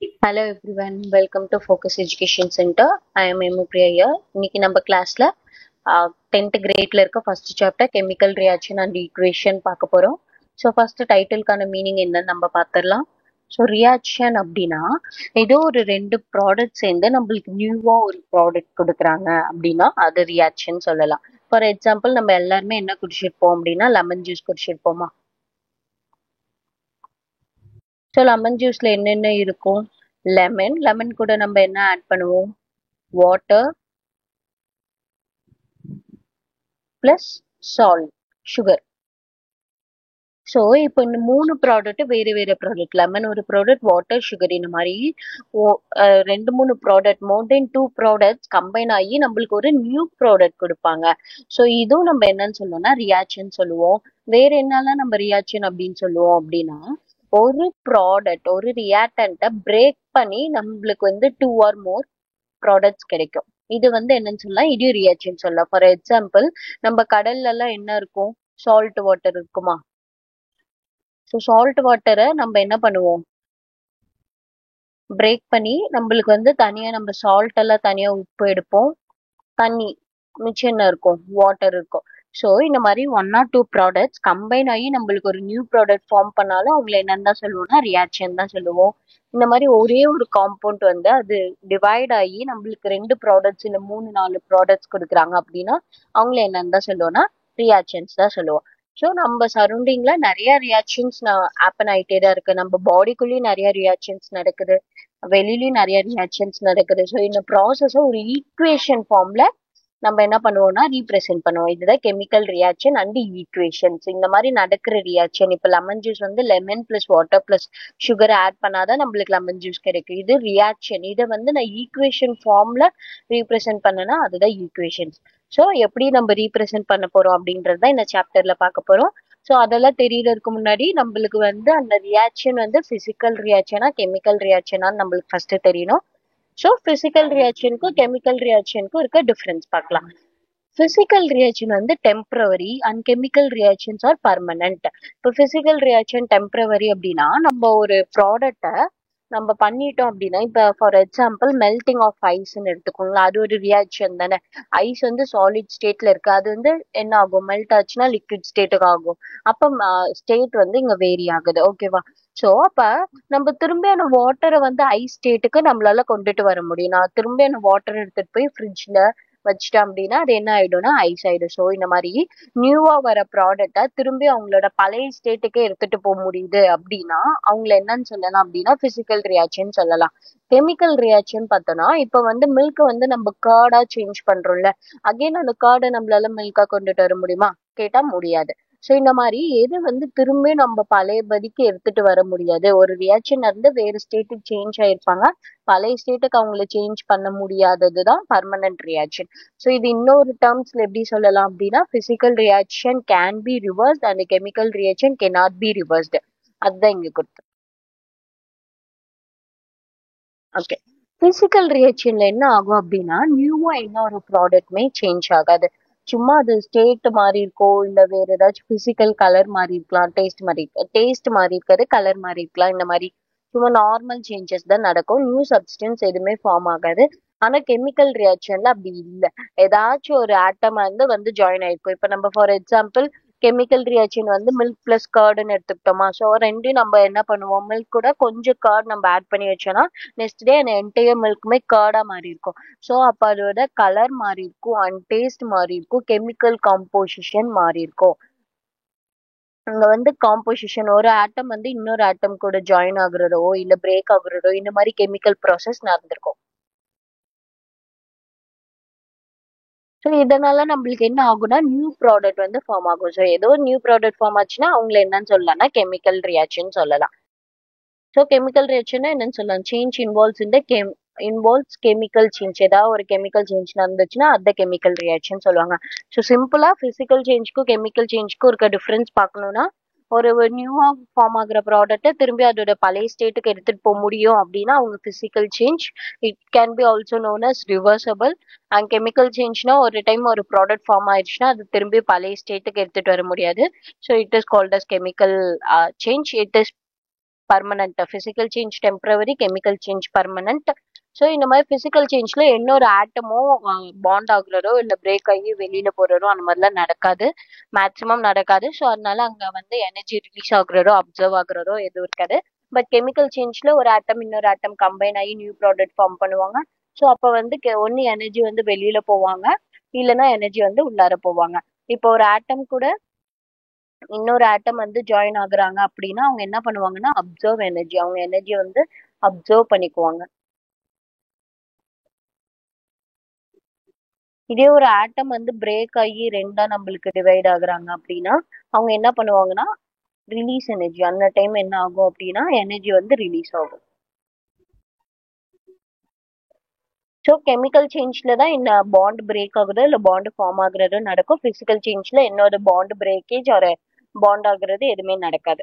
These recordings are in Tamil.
Hello everyone, welcome to Focus Education Center. I am Emu Priya here. இன்னைக்கு நம்ம கிளாஸ்ல 10th கிரேட்ல இருக்க first chapter chemical reaction and equation பார்க்க போறோம். ஸோ ஃபர்ஸ்ட் டைட்டிலுக்கான மீனிங் என்னன்னு நம்ம பார்த்துடலாம். ஸோ ரியாக்ஷன் அப்படின்னா ஏதோ ஒரு ரெண்டு ப்ராடக்ட் சேர்ந்து நம்மளுக்கு நியூவா ஒரு ப்ராடக்ட் கொடுக்குறாங்க அப்படின்னா அது ரியாக்ஷன் சொல்லலாம். ஃபார் எக்ஸாம்பிள் நம்ம எல்லாருமே என்ன குடிச்சிருப்போம் அப்படின்னா லெமன் ஜூஸ் குடிச்சிருப்போமா. ஸோ லெமன் ஜூஸ்ல என்னென்ன இருக்கும்? லெமன் கூட நம்ம என்ன ஆட் பண்ணுவோம்? Water plus salt, sugar. So இப்போ இந்த மூணு ப்ராடக்ட் வேறு வேறு ப்ராடக்ட். லெமன் ஒரு ப்ராடக்ட், வாட்டர், சுகர், இந்த மாதிரி ரெண்டு மூணு ப்ராடக்ட், மோர் தென் டூ ப்ராடக்ட்ஸ் கம்பைன் ஆகி நம்மளுக்கு ஒரு நியூ ப்ராடக்ட் கொடுப்பாங்க. ஸோ இதுவும் நம்ம என்னன்னு சொல்லுவோம்னா ரியாக்ஷன் சொல்லுவோம். வேற என்னெல்லாம் நம்ம ரியாக்ஷன் அப்படின்னு சொல்லுவோம் அப்படின்னா, ஒரு ப்ராடக்ட் ஒரு ரியாக்டன்ட்டை பிரேக் பண்ணி நம்மளுக்கு வந்து டூ ஆர் மோர் ப்ராடக்ட்ஸ் கிடைக்கும். இது வந்து என்னன்னு சொல்லலாம், இது ரியாக்ஷன் சொல்லலாம். ஃபார் எக்ஸாம்பிள் நம்ம கடல்ல எல்லாம் என்ன இருக்கும்? சால்ட் வாட்டர் இருக்குமா. ஸோ சால்ட் வாட்டரை நம்ம என்ன பண்ணுவோம்? பிரேக் பண்ணி நம்மளுக்கு வந்து தனியா நம்ம சால்ட் எல்லாம் தனியா உப்பு எடுப்போம், தண்ணி மிச்சம் என்ன இருக்கும்? வாட்டர் இருக்கும். ஸோ இந்த மாதிரி one or two products combine ஆகி நம்மளுக்கு ஒரு நியூ ப்ராடக்ட் ஃபார்ம் பண்ணாலும் அவங்கள என்னன்னு தான் சொல்லுவோம்னா ரியாக்ஷன் தான் சொல்லுவோம். இந்த மாதிரி ஒரே ஒரு காம்பவுண்ட் வந்து அது டிவைட் ஆகி நம்மளுக்கு ரெண்டு ப்ராடக்ட்ஸ் இல்லை மூணு நாலு ப்ராடக்ட்ஸ் கொடுக்குறாங்க அப்படின்னா அவங்கள என்னன்னு தான் சொல்லுவோம்னா ரியாக்ஷன்ஸ் தான் சொல்லுவோம். ஸோ நம்ம சரௌண்டிங்ல நிறைய ரியாக்ஷன்ஸ் ஹேப்பன் ஆகிட்டே தான் இருக்கு. நம்ம பாடிக்குள்ளேயும் நிறைய ரியாக்ஷன்ஸ் நடக்குது, வெளியிலயும் நிறைய ரியாக்ஷன்ஸ் நடக்குது. ஸோ இந்த ப்ராசஸை ஒரு ஈக்குவேஷன் ஃபார்ம்ல நம்ம என்ன பண்ணுவோம்னா ரீப்ரெசென்ட் பண்ணுவோம். இதுதான் கெமிக்கல் ரியாக்ஷன் அண்ட் ஈக்குவேஷன்ஸ். இந்த மாதிரி நடக்கிற ரியாக்ஷன். இப்போ லெமன் ஜூஸ் வந்து lemon plus water plus sugar add பண்ணாதான் நம்மளுக்கு லெமன் ஜூஸ் கிடைக்கும். இது ரியாக்ஷன். இதை வந்து நான் ஈக்குவேஷன் ஃபார்ம்ல ரீப்ரெசென்ட் பண்ணனா அதுதான் ஈக்குவேஷன்ஸ். ஸோ எப்படி நம்ம ரீப்ரெசென்ட் பண்ண போறோம் அப்படின்றத இந்த சாப்டர்ல பார்க்க போறோம். ஸோ அதெல்லாம் தெரியறதுக்கு முன்னாடி நம்மளுக்கு வந்து அந்த ரியாக்ஷன் வந்து பிசிக்கல் ரியாக்ஷனா கெமிக்கல் ரியாக்ஷனான்னு நம்மளுக்கு ஃபர்ஸ்ட் தெரியணும். ஸோ பிசிக்கல் ரியாக்ஷனுக்கும் கெமிக்கல் ரியாக்ஷனுக்கும் இருக்க டிஃபரன்ஸ் பார்க்கலாம். பிசிக்கல் ரியாக்ஷன் வந்து temporary and chemical reactions are permanent. இப்போ பிசிக்கல் ரியாக்ஷன் டெம்பரவரி அப்படின்னா நம்ம ஒரு ப்ராடக்டை நம்ம பண்ணிட்டோம் அப்படின்னா, இப்போ ஃபார் எக்ஸாம்பிள் மெல்டிங் ஆஃப் ஐஸ்ன்னு எடுத்துக்கோங்களேன். அது ஒரு ரியாக்ஷன் தானே. ஐஸ் வந்து சாலிட் ஸ்டேட்ல இருக்கு, அது வந்து என்ன ஆகும்? மெல்ட் ஆச்சுன்னா லிக்விட் ஸ்டேட்டுக்கு ஆகும். அப்போ ஸ்டேட் வந்து இங்க வேரி ஆகுது. ஓகேவா? ஸோ அப்ப நம்ம திரும்பி அந்த வாட்டரை வந்து ஐஸ் ஸ்டேட்டுக்கு நம்மளால கொண்டுட்டு வர முடியும். நான் திரும்பி அந்த வாட்டர் எடுத்துட்டு போய் ஃப்ரிட்ஜ்ல வச்சுட்டேன் அப்படின்னா அது என்ன ஆயிடும்னா ஐஸ் ஆயிடும். ஸோ இந்த மாதிரி நியூவா வர ப்ராடக்டை திரும்பி அவங்களோட பழைய ஸ்டேட்டுக்கே எடுத்துட்டு போக முடியுது அப்படின்னா அவங்கள என்னன்னு சொல்லலாம் அப்படின்னா பிசிக்கல் ரியாக்ஷன் சொல்லலாம். கெமிக்கல் ரியாக்ஷன் பார்த்தோம்னா இப்ப வந்து மில்க் வந்து நம்ம கர்டா சேஞ்ச் பண்றோம்ல, அகைன் அந்த கர்டை நம்மளால மில்கா கொண்டுட்டு வர முடியுமா? கேட்டா முடியாது. ஸோ இந்த மாதிரி எது வந்து திரும்பி நம்ம பழைய பதிக்கு எடுத்துட்டு வர முடியாது. ஒரு ரியாக்ஷன் இருந்து வேறு ஸ்டேட்டுக்கு சேஞ்ச் ஆயிருப்பாங்க, பழைய ஸ்டேட்டுக்கு அவங்கள சேஞ்ச் பண்ண முடியாததுதான் பர்மனன்ட் ரியாக்ஷன். ஸோ இது இன்னொரு டேர்ம்ஸ்ல எப்படி சொல்லலாம் அப்படின்னா physical reaction can be reversed and chemical reaction can not be reversed. அதுதான் இங்க கொடுத்து. ஓகே. பிசிக்கல் ரியாக்ஷன்ல என்ன ஆகும் அப்படின்னா நியூவா என்ன ஒரு ப்ராடக்ட்மே சேஞ்ச் ஆகாது. சும்மா அது ஸ்டேட் மாறி இருக்கோ இல்ல வேற ஏதாச்சும் பிசிக்கல் கலர் மாறி இருக்கலாம், டேஸ்ட் மாறி இருக்காது, கலர் மாறி இருக்கலாம். இந்த மாதிரி சும்மா நார்மல் சேஞ்சஸ் தான் நடக்கும். நியூ சப்ஸ்டன்ஸ் எதுவுமே ஃபார்ம் ஆகாது. ஆனா கெமிக்கல் ரியாக்ஷன்ல அப்படி இல்லை. ஏதாச்சும் ஒரு ஆட்டம் வந்து ஜாயின் ஆயிருக்கும். இப்ப நம்ம ஃபார் எக்ஸாம்பிள் கெமிக்கல் ரியாக்ஷன் வந்து மில்க் பிளஸ் கர்டுன்னு எடுத்துக்கிட்டோமா. ஸோ ரெண்டையும் நம்ம என்ன பண்ணுவோம்? மில்க் கூட கொஞ்சம் கர்ட் நம்ம ஆட் பண்ணி வச்சோம்னா நெக்ஸ்ட் டே அந்த என்டையர் மில்க்குமே கர்டா மாறி இருக்கும். ஸோ அப்போ அதோட கலர் மாறி இருக்கும் அண்ட் டேஸ்ட் மாறி இருக்கும், கெமிக்கல் காம்போசிஷன் மாறி இருக்கும். அங்க வந்து காம்போசிஷன் ஒரு ஆட்டம் வந்து இன்னொரு ஆட்டம் கூட ஜாயின் ஆகுறதோ இல்ல பிரேக் ஆகுறதோ இந்த மாதிரி கெமிக்கல் ப்ராசஸ் நடந்திருக்கும். ஸோ இதனால நம்மளுக்கு என்ன ஆகும்னா நியூ ப்ராடக்ட் வந்து ஃபார்ம் ஆகும். ஸோ ஏதோ நியூ ப்ராடக்ட் ஃபார்ம் ஆச்சுன்னா அவங்கள என்னன்னு சொல்லலாம்னா கெமிக்கல் ரியாக்ஷன் சொல்லலாம். ஸோ கெமிக்கல் ரியாக்ஷன்னா என்னன்னு சொல்லலாம்? சேஞ்ச் இன்வால்வ்ஸ் இந்த இன்வால்வ்ஸ் கெமிக்கல் சேஞ்ச். ஏதாவது ஒரு கெமிக்கல் சேஞ்ச் நடந்துச்சுன்னா அதை கெமிக்கல் ரியாக்ஷன் சொல்லுவாங்க. ஸோ சிம்பிளா பிசிக்கல் சேஞ்சுக்கும் கெமிக்கல் சேஞ்சுக்கும் இருக்க டிஃபரன்ஸ் பார்க்கணும்னா ஒரு நியூவா ஃபார்ம் ஆகுற ப்ராடக்ட்டை திரும்பி அதோட பழைய ஸ்டேட்டுக்கு எடுத்துட்டு போக முடியும் அப்படின்னா அவங்க physical change. It can be also known as reversible. And chemical சேஞ்ச்னா ஒரு டைம் ஒரு ப்ராடக்ட் ஃபார்ம் ஆயிடுச்சுன்னா அது திரும்பி பழைய ஸ்டேட்டுக்கு எடுத்துட்டு வர முடியாது. So it is called as chemical change. It is permanent. Physical change temporary, chemical change permanent. So இந்த மாதிரி பிசிக்கல் சேஞ்ச்ல இன்னொரு ஆட்டமோ பாண்ட் ஆகுறதோ இல்ல பிரேக் ஆகி வெளியில போறதோ அந்த மாதிரிலாம் நடக்காது, மேக்சிமம் நடக்காது. ஸோ அதனால அங்க வந்து எனர்ஜி ரிலீஸ் ஆகுறதோ அப்சர்வ் ஆகுறதோ எதுவும் இருக்காது. பட் கெமிக்கல் சேஞ்ச்ல ஒரு ஆட்டம் இன்னொரு ஆட்டம் கம்பைன் ஆகி நியூ ப்ராடக்ட் ஃபார்ம் பண்ணுவாங்க. ஸோ அப்ப வந்து ஒன்னு எனர்ஜி வந்து வெளியில போவாங்க, இல்லைன்னா எனர்ஜி வந்து உள்ளார போவாங்க. இப்போ ஒரு ஆட்டம் கூட இன்னொரு ஆட்டம் வந்து ஜாயின் ஆகுறாங்க அப்படின்னா அவங்க என்ன பண்ணுவாங்கன்னா அப்சர்வ் எனர்ஜி, அவங்க எனர்ஜி வந்து அப்சர்வ் பண்ணிக்குவாங்க. இதே ஒரு ஆட்டம் வந்து பிரேக் ஆகி ரெண்டா நம்மளுக்கு டிவைட் ஆகுறாங்க அப்படின்னா அவங்க என்ன பண்ணுவாங்கன்னா ரிலீஸ் எனர்ஜி. அந்த டைம் என்ன ஆகும் அப்படின்னா எனர்ஜி வந்து ரிலீஸ் ஆகும். ஸோ கெமிக்கல் சேஞ்ச்ல தான் இந்த பாண்ட் பிரேக் ஆகுது இல்ல பாண்ட் ஃபார்ம் ஆகுறது நடக்கும். பிசிக்கல் சேஞ்ச்ல என்னோட பாண்ட் பிரேக்கேஜ் ஒரு பாண்ட் ஆகுறது எதுவுமே நடக்காது.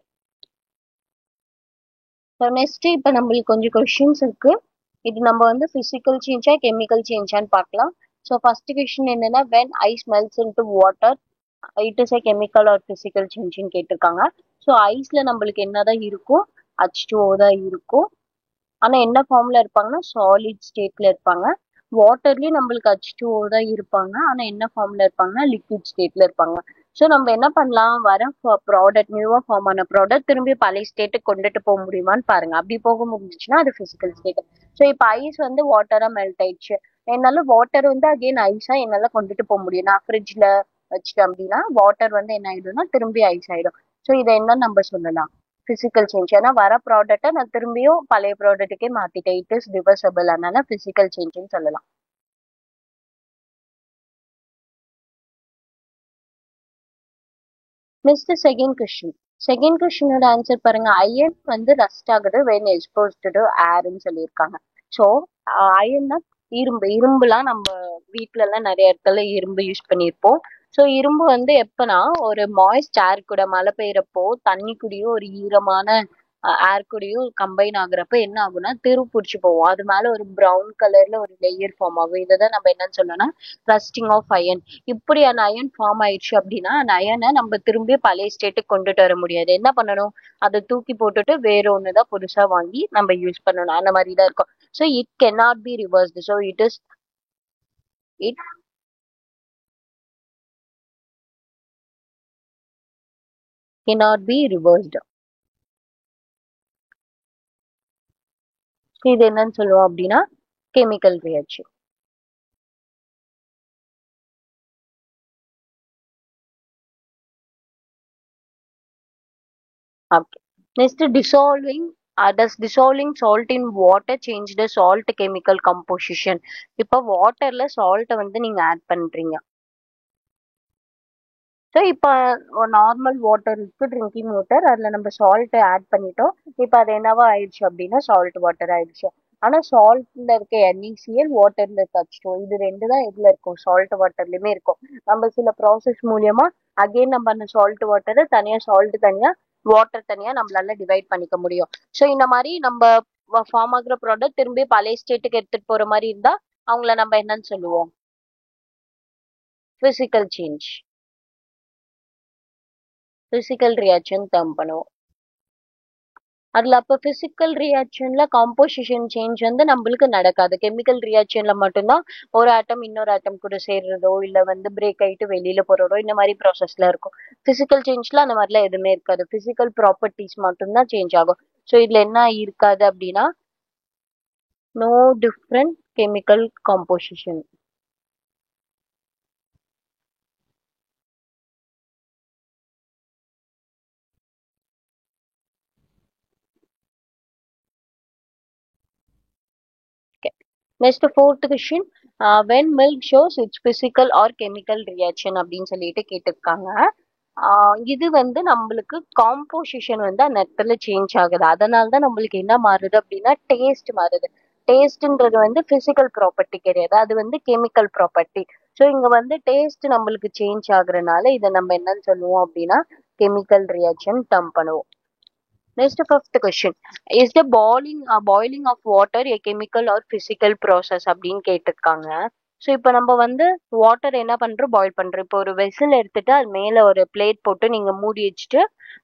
ஸோ நெக்ஸ்ட் இப்போ நம்மளுக்கு கொஞ்சம் கொஸ்டின்ஸ் இருக்கு. இது நம்ம வந்து பிசிக்கல் சேஞ்சா கெமிக்கல் சேஞ்சான்னு பார்க்கலாம். ஸோ ஃபர்ஸ்ட் கொஸ்டின் என்னன்னா when ice melts into water it is a chemical or physical change ன்னு கேட்டிருக்காங்க. ஸோ ஐஸ்ல நம்மளுக்கு என்னதான் இருக்கும், H2O தான் இருக்கும். ஆனா என்ன ஃபார்ம்ல இருப்பாங்கன்னா சாலிட் ஸ்டேட்ல இருப்பாங்க. வாட்டர்லயும் நம்மளுக்கு H2O தான் இருப்பாங்க, ஆனா என்ன ஃபார்ம்ல இருப்பாங்கன்னா லிக்விட் ஸ்டேட்ல இருப்பாங்க. ஸோ நம்ம என்ன பண்ணலாம், வர ப்ராடக்ட் நியூவா ஃபார்ம் ஆன ப்ராடக்ட் திரும்பி பழைய ஸ்டேட்டுக்கு கொண்டுட்டு போக முடியுமான்னு பாருங்க. அப்படி போக முடிஞ்சுச்சுன்னா அது பிசிக்கல் ஸ்டேட். ஸோ இப்போ ஐஸ் வந்து வாட்டரா மெல்ட் ஆயிடுச்சு, என்னால வாட்டர் வந்து அகைன் ஐஸா என்னால கொண்டுட்டு போக முடியும். நான் ஃப்ரிட்ஜ்ல வச்சுட்டேன் அப்படின்னா வாட்டர் வந்து என்ன ஆயிடும்னா திரும்பி ஐஸ் ஆயிடும். ஸோ இதை என்ன நம்ம சொல்லலாம், பிசிக்கல் சேஞ்ச். ஏன்னா வர ப்ராடக்ட்டை நான் திரும்பியும் பழைய ப்ராடக்ட்டுக்கே மாத்திட்டேன், இட் இஸ் ரிவர்சபிள், அதனால பிசிக்கல் சேஞ்சுன்னு சொல்லலாம். Next second question. செகண்ட் கொஸ்டினோட ஆன்சர் பாருங்க. அயன் வந்து ரஸ்ட் ஆகுது வென் எக்ஸ்போஸ்டு டு ஏர்ன்னு சொல்லியிருக்காங்க. ஸோ அயன்னா இரும்பு. இரும்புலாம் நம்ம வீட்ல எல்லாம் நிறைய இடத்துல இரும்பு யூஸ் பண்ணியிருப்போம். ஸோ இரும்பு வந்து எப்பனா ஒரு மாய்ஸ்ட் ஏர் கூட மழை பெய்யறப்போ தண்ணி கூடயும் ஒரு ஈரமான ஏர் கூடயும் கம்பைன் ஆகுறப்ப என்ன ஆகும்னா பிடிச்சு போவோம். அது மேல ஒரு ப்ரௌன் கலர்ல ஒரு லேயர் ஃபார்ம் ஆகும். இதைதான் நம்ம என்னன்னு சொல்லணும்னா ரஸ்டிங் ஆஃப் அயன். இப்படி அந்த அயன் ஃபார்ம் ஆயிடுச்சு அப்படின்னா அந்த அயனை நம்ம திரும்பி பழைய ஸ்டேட்டுக்கு கொண்டுட்டு வர முடியாது. என்ன பண்ணணும், அதை தூக்கி போட்டுட்டு வேற ஒண்ணுதான் புதுசா வாங்கி நம்ம யூஸ் பண்ணணும். அந்த மாதிரி தான் இருக்கும். So it cannot be reversed. So it cannot be reversed. இது என்னன்னு சொல்லுவோம் அப்படின்னா chemical reaction. Okay. Next, dissolving. Does dissolving salt in water change the salt chemical composition? இப்போ வாட்டர்ல சால்ட்டை வந்து நீங்க ஆட் பண்றீங்க. ஸோ இப்போ நார்மல் வாட்டர் இருக்கு, ட்ரிங்கிங் வாட்டர், அதில் நம்ம சால்ட்டை ஆட் பண்ணிட்டோம். இப்போ அது என்னவா ஆயிடுச்சு அப்படின்னா சால்ட் வாட்டர் ஆயிடுச்சு. ஆனால் சால்ட்ல இருக்க NaCl, வாட்டர்ல இருக்க H2O, இது ரெண்டு தான் எதுல இருக்கும், சால்ட் வாட்டர்லயுமே இருக்கும். நம்ம சில ப்ராசஸ் மூலியமா அகைன் நம்ம அந்த சால்ட் வாட்டரை தனியா, சால்ட் தனியா, வாட்டர் தனியா நம்மளால டிவைட் பண்ணிக்க முடியும். ஸோ இந்த மாதிரி நம்ம ஃபார்ம் ஆகுற ப்ராடக்ட் திரும்பி பழைய ஸ்டேட்டுக்கு எடுத்துட்டு போற மாதிரி இருந்தா அவங்கள நம்ம என்னன்னு சொல்லுவோம், physical change, physical reaction term பண்ணுவோம். அதுல அப்ப பிசிக்கல் ரியாக்ஷன்ல காம்போசிஷன் சேஞ்ச் வந்து நம்மளுக்கு நடக்காது. கெமிக்கல் ரியாக்ஷன்ல மட்டும்தான் ஒரு ஆட்டம் இன்னொரு ஆட்டம் கூட சேர்றதோ இல்ல வந்து பிரேக் ஆயிட்டு வெளியில போறதோ இந்த மாதிரி ப்ராசஸ்ல இருக்கும். பிசிக்கல் சேஞ்ச்ல அந்த மாதிரிலாம் எதுவுமே இருக்காது. பிசிக்கல் ப்ராப்பர்ட்டிஸ் மட்டும்தான் சேஞ்ச் ஆகும். ஸோ இதுல என்ன இருக்காது அப்படின்னா no different chemical composition. Next fourth question. When milk shows its physical or chemical reaction அப்படின்னு சொல்லிட்டு கேட்டிருக்காங்க. இது வந்து நம்மளுக்கு காம்போசிஷன் வந்து அந்த இடத்துல சேஞ்ச் ஆகுது. அதனால தான் நம்மளுக்கு என்ன மாறுது அப்படின்னா டேஸ்ட் மாறுது. டேஸ்ட்ன்றது வந்து பிசிக்கல் ப்ராப்பர்ட்டி கிடையாது, அது வந்து கெமிக்கல் ப்ராப்பர்ட்டி. ஸோ இங்க வந்து டேஸ்ட் நம்மளுக்கு சேஞ்ச் ஆகுறதுனால இதை நம்ம என்னன்னு சொல்லுவோம் அப்படின்னா கெமிக்கல் ரியாக்ஷன் டர்ம் பண்ணுவோம். Next, fifth question. Is the boiling of water a chemical or physical process அப்படின்னு கேட்டிருக்காங்க. ஸோ இப்போ நம்ம வந்து வாட்டர் என்ன பண்றோம், பாயில் பண்றோம். இப்போ ஒரு வெசில் எடுத்துட்டு அது மேல ஒரு பிளேட் போட்டு நீங்க மூடி வச்சுட்டு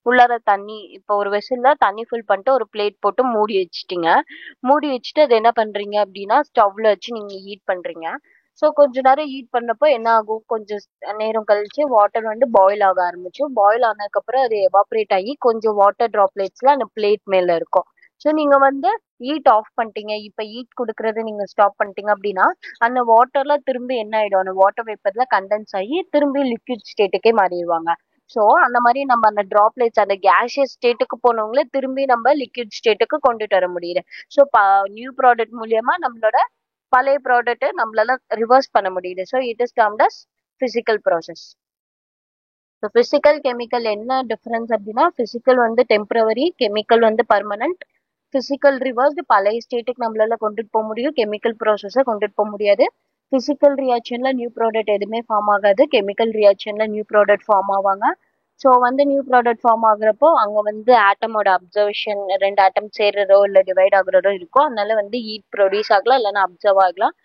உள்ளார தண்ணி, இப்போ ஒரு வெசில்ல தண்ணி ஃபில் பண்ணிட்டு ஒரு பிளேட் போட்டு மூடி வச்சுட்டீங்க. மூடி வச்சுட்டு அது என்ன பண்றீங்க அப்படின்னா ஸ்டவ்ல வச்சு நீங்க ஹீட் பண்றீங்க. ஸோ கொஞ்ச நேரம் ஹீட் பண்ணப்போ என்ன ஆகும், கொஞ்சம் நேரம் கழிச்சு வாட்டர் வந்து பாயில் ஆக ஆரம்பிச்சும். பாயில் ஆனதுக்கப்புறம் அது எவாப்ரேட் ஆகி கொஞ்சம் வாட்டர் ட்ராப்லெட்ஸ்ல அந்த பிளேட் மேல இருக்கும். ஸோ நீங்க வந்து ஹீட் ஆஃப் பண்ணிட்டீங்க. இப்போ ஹீட் கொடுக்கறது நீங்க ஸ்டாப் பண்ணிட்டீங்க அப்படின்னா அந்த வாட்டர்ல திரும்பி என்ன ஆயிடும், அந்த வாட்டர் வேப்பர்ல கண்டென்ஸ் ஆகி திரும்பி லிக்விட் ஸ்டேட்டுக்கே மாறிடுவாங்க. ஸோ அந்த மாதிரி நம்ம அந்த டிராப்லெட்ஸ் அந்த கேஷியஸ் ஸ்டேட்டுக்கு போனவங்கள திரும்பி நம்ம லிக்விட் ஸ்டேட்டுக்கு கொண்டுட்டு வர முடியுது. ஸோ நியூ ப்ராடக்ட் மூலியமா நம்மளோட பழைய ப்ராடக்ட் நம்மளால ரிவர்ஸ் பண்ண முடியுது. So it is termed as physical process. So physical chemical என்ன டிஃபரன்ஸ் அப்படின்னா, பிசிக்கல் வந்து டெம்பரவரி, கெமிக்கல் வந்து பர்மனன்ட். பிசிக்கல் ரிவர்ஸ்டு பழைய ஸ்டேட்டுக்கு நம்மளால கொண்டுட்டு போக முடியும், கெமிக்கல் ப்ராசஸை கொண்டுட்டு போக முடியாது. பிசிக்கல் ரியாக்ஷன்ல நியூ ப்ராடக்ட் எதுவுமே ஃபார்ம் ஆகாது, கெமிக்கல் ரியாக்ஷன்ல நியூ ப்ராடக்ட் ஃபார்ம் ஆவாங்க. ஸோ வந்து நியூ ப்ராடக்ட் ஃபார்ம் ஆகுறப்போ அங்க வந்து ஆட்டமோட அப்சர்வேஷன், ரெண்டு ஆட்டம் சேர்றதோ இல்ல டிவைட் ஆகுறதோ இருக்கும். அதனால வந்து ஹீட் ப்ரொடியூஸ் ஆகலாம், இல்லைன்னா அப்சர்வ் ஆகலாம்.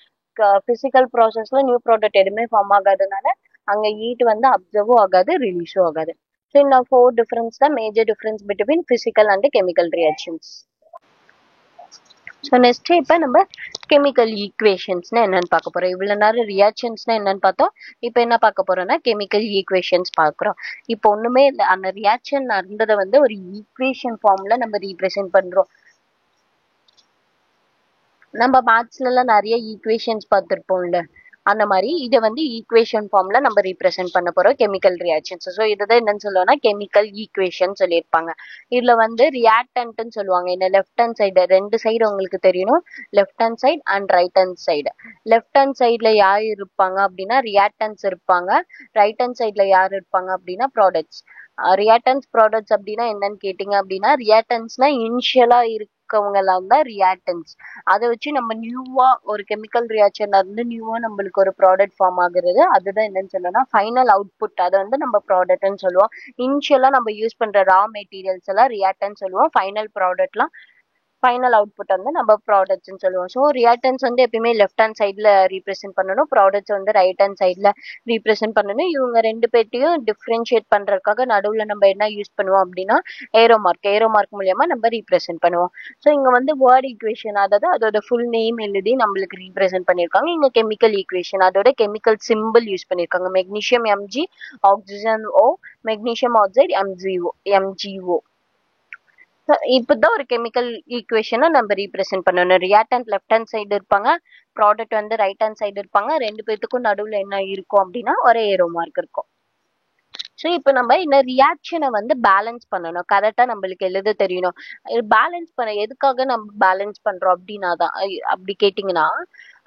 பிசிக்கல் ப்ராசஸ்ல நியூ ப்ராடக்ட் எதுவுமே ஃபார்ம் ஆகாதனால அங்க ஹீட் வந்து அப்சர்வும் ஆகாது, ரிலீஸும் ஆகாது. ஸோ இந்த ஃபோர் டிஃபரன்ஸ் தான் major difference between physical and chemical reactions. So next இப்போ நம்ம கெமிக்கல் ஈக்குவேஷன்ஸ்னா என்னன்னு பார்க்க போறோம். இவ்வளவு நேரம் ரியாக்ஷன்ஸ்னா என்னன்னு பார்த்தோம். இப்போ என்ன பார்க்க போறோம்னா கெமிக்கல் ஈக்குவேஷன்ஸ் பார்க்குறோம். இப்போ ஒண்ணுமே இல்லை, அந்த ரியாக்ஷன் நடந்ததை வந்து ஒரு ஈக்குவேஷன் ஃபார்ம்ல நம்ம ரீப்ரசென்ட் பண்றோம். நம்ம மேத்ஸ்ல எல்லாம் நிறைய ஈக்குவேஷன்ஸ் பார்த்திருப்போம்ல, அந்த மாதிரி இதை வந்து ஈக்குவேஷன் ஃபார்ம்ல நம்ம ரீப்ரசென்ட் பண்ண போறோம் கெமிக்கல் ரியாக்ஷன்ஸ். ஸோ இதுதான் என்னன்னு சொல்லுவோம்னா கெமிக்கல் ஈக்குவேஷன் சொல்லியிருப்பாங்க. இதுல வந்து ரியாக்டன்ட்னு சொல்லுவாங்க. இந்த லெஃப்ட் ஹேண்ட் சைடு, ரெண்டு சைடு உங்களுக்கு தெரியணும், left hand side and right hand side. Left hand சைட்ல யார் இருப்பாங்க அப்படின்னா ரியாக்டன்ஸ் இருப்பாங்க. ரைட் ஹேண்ட் சைட்ல யார் இருப்பாங்க அப்படின்னா ப்ராடக்ட்ஸ். ரியாக்டன்ஸ் ப்ராடக்ட்ஸ் அப்படின்னா என்னன்னு கேட்டீங்க அப்படின்னா, ரியாக்டன்ஸ்னா இனிஷியலா இருக்கவங்க எல்லாம் தான் ரியாக்டன்ஸ். அதை வச்சு நம்ம நியூவா ஒரு கெமிக்கல் ரியாக்ஷன்ல இருந்து நியூவா நம்மளுக்கு ஒரு ப்ராடக்ட் ஃபார்ம் ஆகுறது, அதுதான் என்னன்னு சொல்லணும்னா ஃபைனல் அவுட்புட். அதை வந்து நம்ம ப்ராடக்ட்னு சொல்லுவோம். இனிஷியலா நம்ம யூஸ் பண்ற ரா மெட்டீரியல்ஸ் எல்லாம் ரியாக்டன்ஸ் சொல்லுவோம். ஃபைனல் ப்ராடக்ட்லாம், ஃபைனல் அவுட்புட் வந்து நம்ம ப்ராடக்ட்ஸ்னு சொல்லுவோம். ஸோ ரியாக்டன்ஸ் வந்து எப்பயுமே லெஃப்ட் ஹேண்ட் சைடில் ரீப்ரசென்ட் பண்ணணும், ப்ராடக்ட்ஸ் வந்து ரைட் ஹேண்ட் சைடில் ரீப்ரசென்ட் பண்ணணும். இவங்க ரெண்டு பேர்ட்டையும் டிஃப்ரென்ஷியேட் பண்றதுக்காக நடுவில் நம்ம என்ன யூஸ் பண்ணுவோம் அப்படின்னா ஏரோ மார்க். ஏரோ மார்க் மூலியமா நம்ம ரீப்ரசென்ட் பண்ணுவோம். ஸோ இங்க வந்து வேர்ட் ஈக்குவேஷன், அதாவது அதோட ஃபுல் நேம் எழுதி நம்மளுக்கு ரீப்ரசென்ட் பண்ணியிருக்காங்க. இங்க கெமிக்கல் ஈக்குவேஷன், அதோட கெமிக்கல் சிம்பிள் யூஸ் பண்ணியிருக்காங்க. Magnesium M G, oxygen O, magnesium oxide M G O. இப்பதான் ஒரு கெமிக்கல் ஈக்குவேஷனை நம்ம ரீப்ரசென்ட் பண்ணணும். ரியாக்டன்ட் லெஃப்ட் ஹேண்ட் சைடு இருப்பாங்க, ப்ராடக்ட் வந்து ரைட் ஹேண்ட் சைடு இருப்பாங்க. ரெண்டு பேத்துக்கும் நடுவுல என்ன இருக்கும் அப்படின்னா ஒரே ஏரோ மார்க் இருக்கும். ஸோ இப்போ நம்ம இந்த ரியாக்ஷனை வந்து பேலன்ஸ் பண்ணணும், கரெக்டா நம்மளுக்கு எழுத தெரியணும். பேலன்ஸ் பண்ண எதுக்காக நம்ம பேலன்ஸ் பண்றோம் அப்படின்னா தான், அப்படி கேட்டிங்கன்னா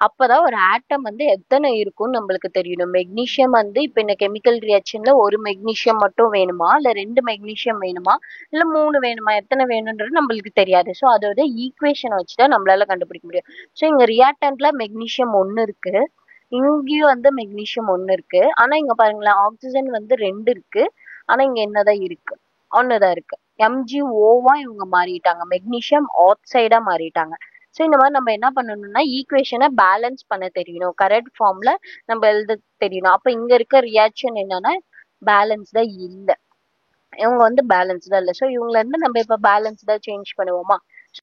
அப்பதான் ஒரு ஆட்டம் வந்து எத்தனை இருக்கும்னு நம்மளுக்கு தெரியணும். மெக்னீஷியம் வந்து இப்போ இந்த கெமிக்கல் ரியாக்ஷன்ல ஒரு மெக்னீஷியம் மட்டும் வேணுமா, இல்ல ரெண்டு மெக்னீஷியம் வேணுமா, இல்ல மூணு வேணுமா, எத்தனை வேணும்ன்றது நம்மளுக்கு தெரியாது. ஸோ அதோட ஈக்குவேஷனை வச்சுதான் நம்மளால கண்டுபிடிக்க முடியும். ஸோ இங்க ரியாக்டன்ட்ல மெக்னீஷியம் ஒன்னு இருக்கு, இங்கேயும் வந்து மெக்னீஷியம் ஒன்னு இருக்கு. ஆனா இங்க பாருங்களேன், ஆக்சிஜன் வந்து ரெண்டு இருக்கு, ஆனா இங்க என்னதான் இருக்கு, ஒண்ணுதான் இருக்கு. எம்ஜிஓவா இவங்க மாறிட்டாங்க, மெக்னீஷியம் ஆக்சைடா மாறிட்டாங்க. ஸோ இந்த மாதிரி நம்ம என்ன பண்ணணும்னா ஈக்குவேஷனை பேலன்ஸ் பண்ண தெரியணும், கரெக்ட் ஃபார்ம்ல நம்ம எழுத தெரியணும். அப்ப இங்க இருக்க ரியாக்ஷன் என்னன்னா பேலன்ஸ்டா இல்ல, இவங்க வந்து பேலன்ஸ்டா இல்ல. ஸோ இவங்கள இருந்து நம்ம இப்ப பேலன்ஸ்டா சேஞ்ச் பண்ணுவோமா,